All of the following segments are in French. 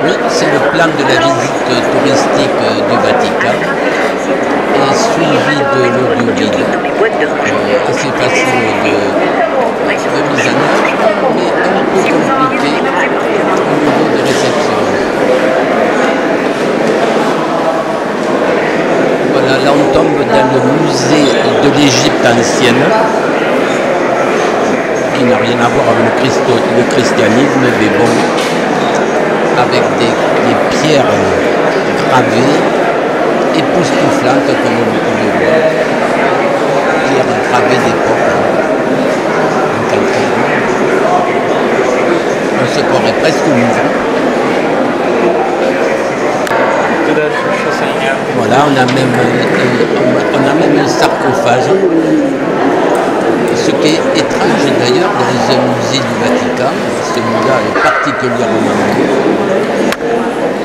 Oui, c'est le plan de la visite touristique du Vatican et suivi de l'audio-guide. Assez facile de mise en œuvre, mais un peu compliqué au niveau de réception. Voilà, là on tombe dans le musée de l'Égypte ancienne, qui n'a rien à voir avec le christianisme, mais bon, avec des pierres gravées, époustouflantes comme on peut le voir, pierres gravées d'époque, en calcaire. On se croirait presque au Louvre. Voilà, on a même un sarcophage. Ce qui est étrange d'ailleurs dans un musée du Vatican, celui-là est particulièrement beau.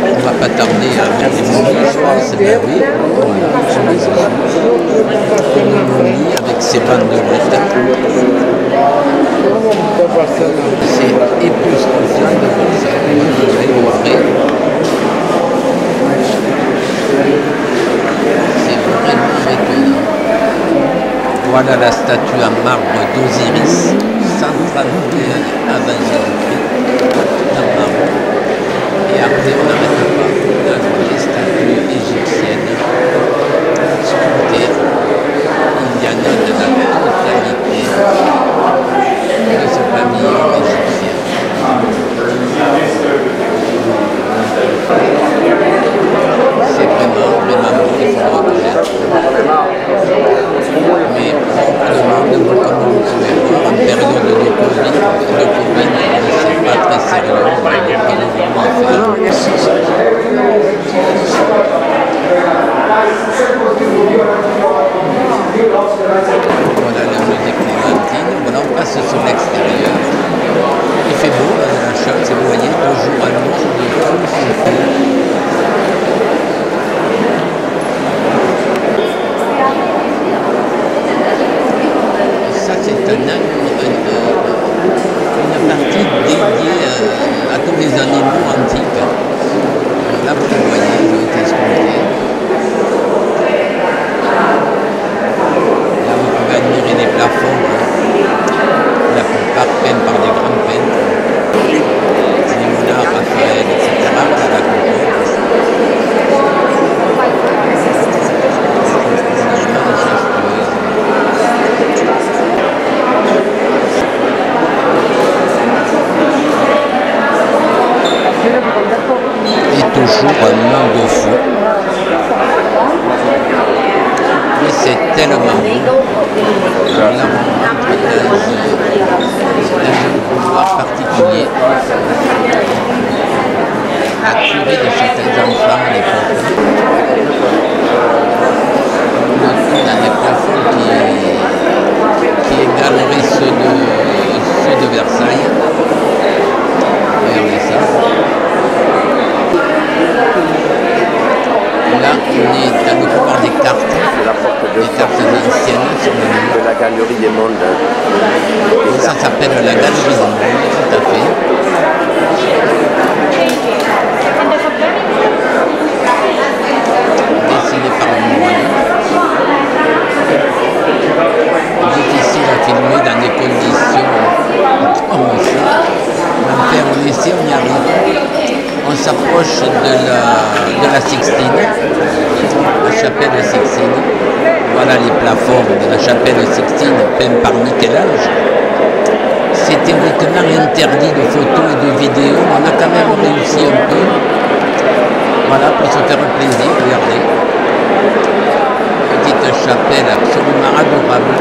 On ne va pas tarder à voir des momies, je pense, ben oui, voilà, sur les ossements. Une momie avec ses bandelettes. C'est époustouflant de voir ça. Moi, je voudrais l'ouvrir. C'est vraiment étonnant. Voilà la statue en marbre d'Osiris, 131 avant Jésus-Christ, en marbre. Et après, on n'arrête pas dans les statues égyptiennes sculptées. Il y en a de la totalité de ce pavillon égyptien. C'est vraiment beau, il faut le reconnaître. Mais probablement, comme vous pouvez voir, en période de Covid, c'est pas très sérieux. Voilà le musée Clémentine. Voilà, on passe sur l'extérieur. Il fait beau, là, la chance, vous voyez, toujours à l'eau, ça, c'est une partie dédiée à tous les animaux antiques. Là, vous le voyez, ils ont été sculptés. Là, vous pouvez admirer les plafonds, la plupart peints par des grands peintres. Léonard, Raphaël, etc. Voilà la concorde. Et toujours un monde fou. Mais c'est tellement beau. Là, on rentre dans un couloir particulier. La curée de certains enfants à l'époque. Dans des plafonds qui égaleraient ceux de Versailles. Regardez ça. Là, on est dans le couloir des cartes anciennes sur le mur. De la galerie des mondes. Et ça s'appelle la galerie des mondes, tout à fait. Dessiné par Moine. Difficile à filmer dans des conditions comme ça. Mais on essaie, on y arrive. On s'approche de la Sixtine, la chapelle Sixtine. Voilà les plafonds de la chapelle Sixtine peints par Michel-Ange. C'est théoriquement interdit de photos et de vidéos, mais on a quand même réussi un peu. Voilà, pour se faire plaisir, regardez. Petite chapelle absolument adorable.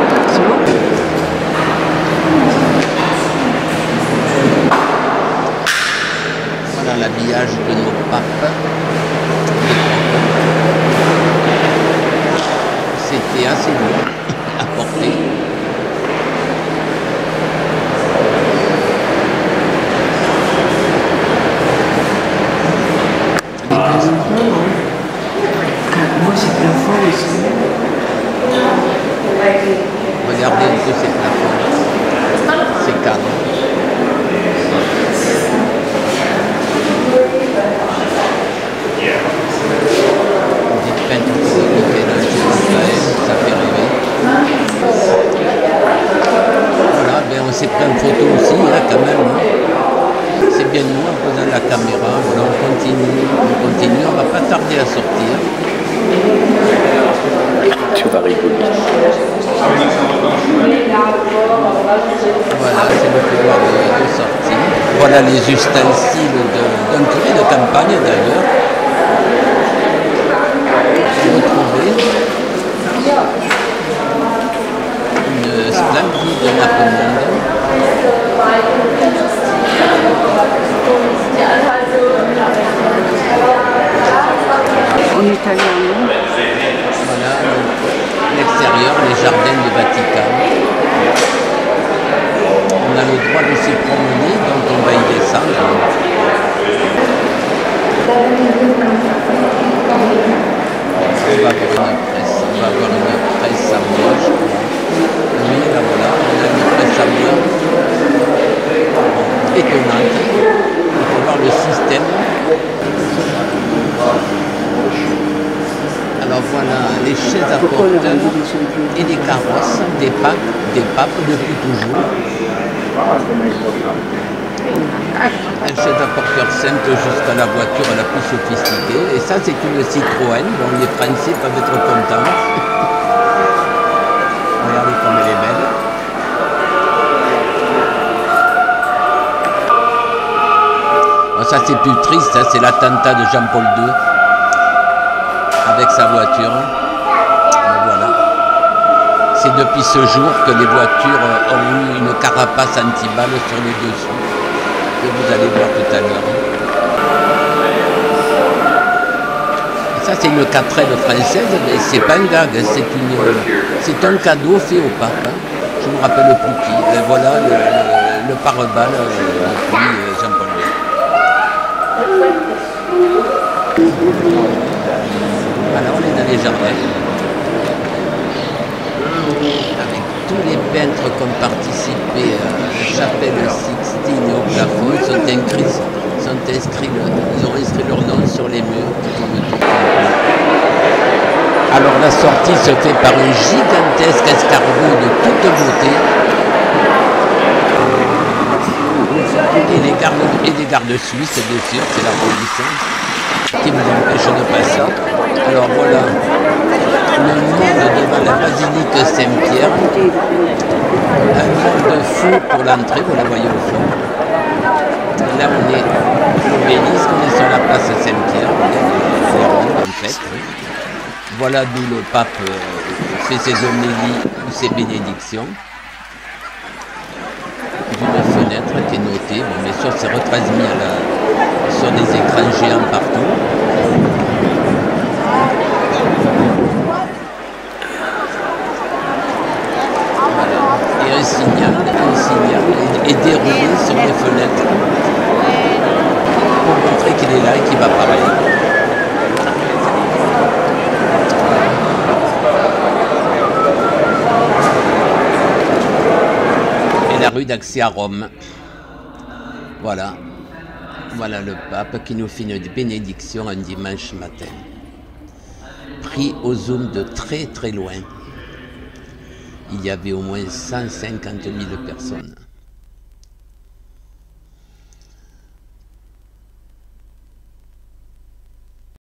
Voilà l'habillage de nos papes. C'était assez lourd à porter. Moi, c'est plafond ici. Regardez un peu ces plafonds, ces cadres. Voilà, c'est le couloir de sortie. Voilà les ustensiles d'un curé de campagne d'ailleurs. Retrouver une splendide mappemonde. On est allé en haut. Voilà l'extérieur, les jardins du Vatican. On a le droit de s'y promener, donc on va y descendre. On va avoir une presse à bois, je crois. Oui, là voilà, on a une presse à bois étonnante. Il faut voir le système. Alors voilà, les chaises à porteurs et des carrosses, des papes depuis toujours. Un chef à porteur simple jusqu'à la voiture la plus sophistiquée. Et ça, c'est une Citroën dont les Français peuvent être contents. Regardez comme elle est belle. Bon, ça, c'est plus triste, hein, c'est l'attentat de Jean-Paul II avec sa voiture. Voilà. C'est depuis ce jour que les voitures ont eu une carapace anti-balle sur les dessous, que vous allez voir tout à l'heure. Ça, c'est une 4L française, mais c'est pas un gag, c'est un cadeau fait au pape. Hein. Je ne me rappelle plus qui. Et voilà le pare-balles depuis Jean-Paul II. Voilà, on est dans les jardins. Avec tous les peintres qui ont participé à la chapelle Sixtine au plafond, ils ont inscrit leur nom sur les murs. Alors la sortie se fait par un gigantesque escargot de toute beauté. Et les gardes suisses, bien sûr, c'est la police qui vous empêche de passer. Alors voilà, le monde devant la basilique Saint-Pierre. Un monde fou pour l'entrée, vous la voyez au fond. Là on est à l'obélisque, on est sur la place Saint-Pierre, en fait. Voilà d'où le pape fait ses homélies ou ses bénédictions. D'une fenêtre qui est notée, bon, bien sûr c'est retransmis sur des écrans géants partout. Voilà. Et un signal est déroulé sur les fenêtres pour montrer qu'il est là et qu'il va parler. La rue d'accès à Rome. Voilà. Voilà le pape qui nous fait une bénédiction un dimanche matin. Pris au zoom de très très loin. Il y avait au moins 150 000 personnes.